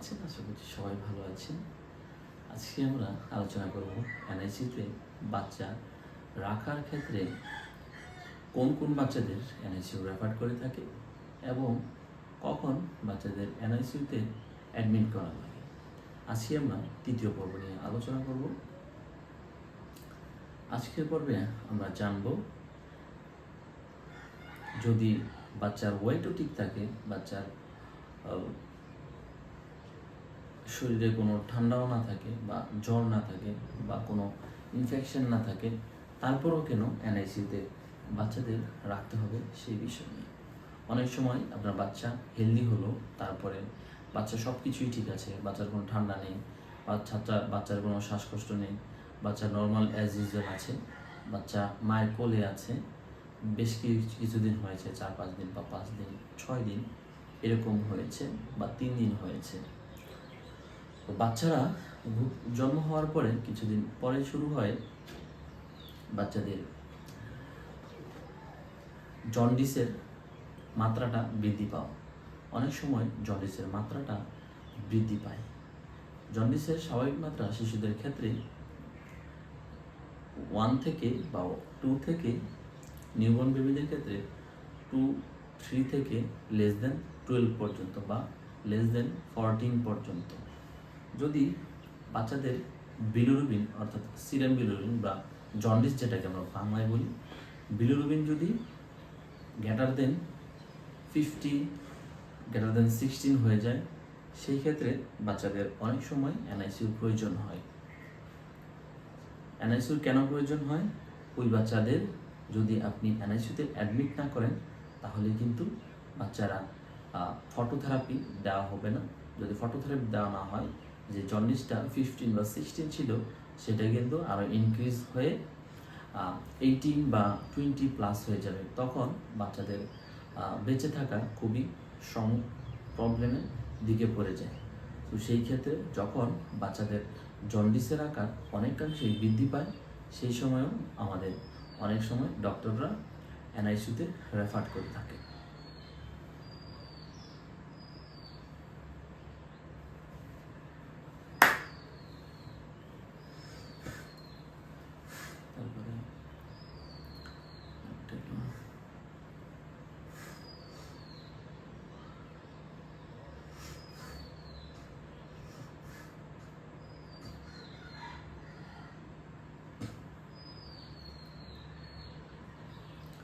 আছেন? আশা করছি সবাই ভালো আছেন। আজকে আমরা আলোচনা করব এনআইসিউতে বাচ্চা রাখার ক্ষেত্রে কোন কোন বাচ্চাদের এনআইসিউ রেফার করে থাকে এবং কখন বাচ্চাদের এনআইসিউতে অ্যাডমিট করা লাগে। আজকে আমরা তৃতীয় পর্ব নিয়ে আলোচনা করব। আজকের পর্বে আমরা জানব যদি বাচ্চার ওয়েটও ঠিক থাকে, বাচ্চার শরীরে কোনো ঠান্ডাও না থাকে বা জ্বর না থাকে বা কোনো ইনফেকশন না থাকে, তারপরও কেন এনআইসিউতে বাচ্চাদের রাখতে হবে সেই বিষয় নিয়ে। অনেক সময় আপনার বাচ্চা হেলদি হলো, তারপরে বাচ্চা সব কিছুই ঠিক আছে, বাচ্চার কোনো ঠান্ডা নেই, বাচ্চার কোনো শ্বাসকষ্ট নেই, বাচ্চা নর্মাল অ্যাজ ইউজুয়াল আছে, বাচ্চা মায়ের কোলে আছে, বেশ কিছুদিন হয়েছে, 4-5 দিন বা 5 দিন 6 দিন এরকম হয়েছে বা 3 দিন হয়েছে। তো বাচ্চারা জন্ম হওয়ার পরে কিছুদিন পরে শুরু হয় বাচ্চাদের জন্ডিসের মাত্রাটা বৃদ্ধি পাওয়া। অনেক সময় জন্ডিসের মাত্রাটা বৃদ্ধি পায়। জন্ডিসের স্বাভাবিক মাত্রা শিশুদের ক্ষেত্রে 1 থেকে বা 2 থেকে, নিউবর্ন বেবিদের ক্ষেত্রে 2-3 থেকে <12 পর্যন্ত বা <14 পর্যন্ত। যদি বাচ্চাদের বিলিরুবিন অর্থাৎ সিরাম বিলিরুবিন বা জন্ডিস যেটাকে আমরা বাংলায় বলি, বিলিরুবিন যদি >50 >16 হয়ে যায়, সেই ক্ষেত্রে বাচ্চাদের অনেক সময় এনআইসিউর প্রয়োজন হয়। এনআইসিউর কেন প্রয়োজন হয়? ওই বাচ্চাদের যদি আপনি এনআইসিউতে অ্যাডমিট না করেন, তাহলে কিন্তু বাচ্চারা ফটোথেরাপি দেওয়া হবে না। যদি ফটোথেরাপি দেওয়া না হয়, যে জন্ডিসটা 15 বা 16 ছিল, সেটা কিন্তু আরও ইনক্রিজ হয়ে 18 বা 20+ হয়ে যাবে। তখন বাচ্চাদের বেঁচে থাকা খুবই প্রবলেমের দিকে পড়ে যায়। তো সেই ক্ষেত্রে যখন বাচ্চাদের জন্ডিসের আকার অনেকাংশেই বৃদ্ধি পায়, সেই সময়ও আমাদের অনেক সময় ডক্টররা এনআইসিউতে রেফার করে থাকে।